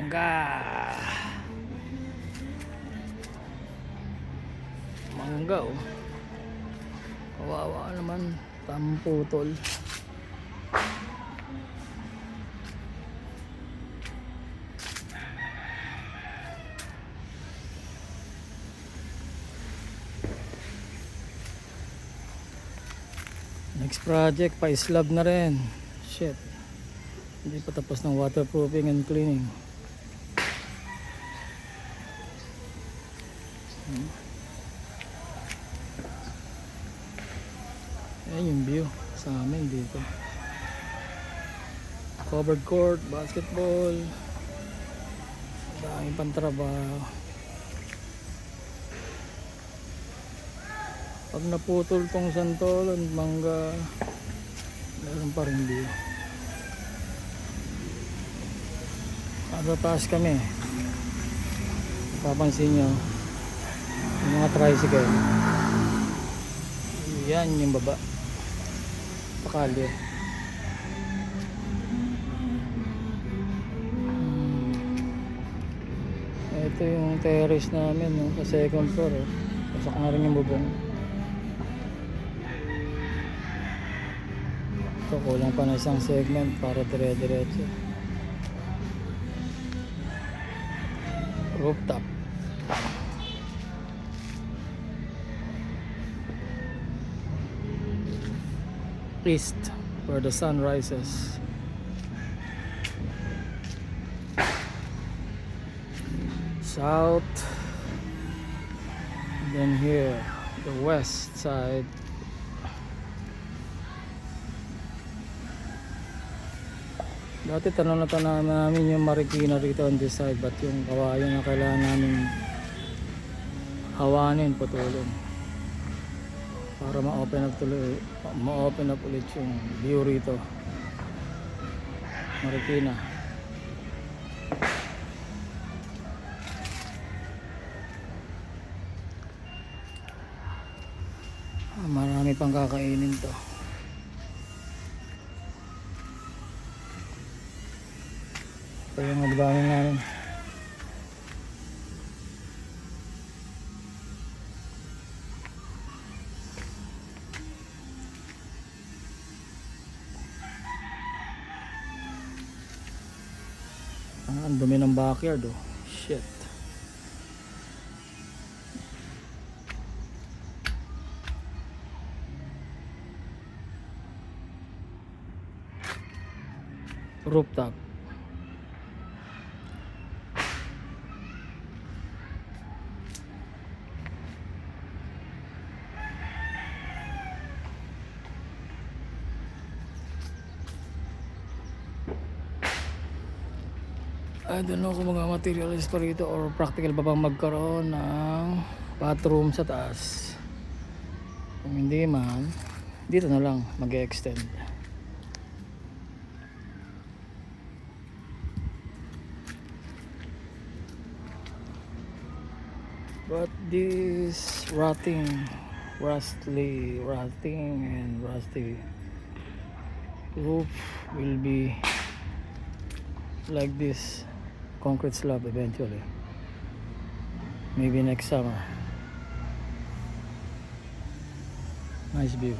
mangga. Mangga oh. Kawawa naman, tamputol. Next project, pa-slab na rin. Shit. Hindi pa tapos ng waterproofing and cleaning. Ayan yung view sa amin dito. Covered court, basketball. Daming pantrabaho. Pag naputol tong santolan, mangga, meron pa rin view. Nasa taas kami. Papansin nyo yung mga tricycle. Yan yung baba. Pakali. Ito yung terrace namin no? Sa second floor oh. Pasok na rin yung bubong. Ito kulang pa na isang segment para dire-diretso. Rooftop. East where the sun rises. South. Then here the west side. Dati tanong namin yung Marikina rito on this side, but yung kawayan na kailangan namin hawanin, putulin para ma-open up ulit yung view rito. Marikina. Marami pang kakainin to. Ito yung nagdami namin. Ang dumi ng backyard oh. Shit. Rooftop. I don't know kung mga materials pa rito or practical pa bang magkaroon ng bathroom sa taas. Kung hindi man, dito na lang mag-extend. But this rotting and rusty roof will be like this concrete slab eventually, maybe next summer. Nice view.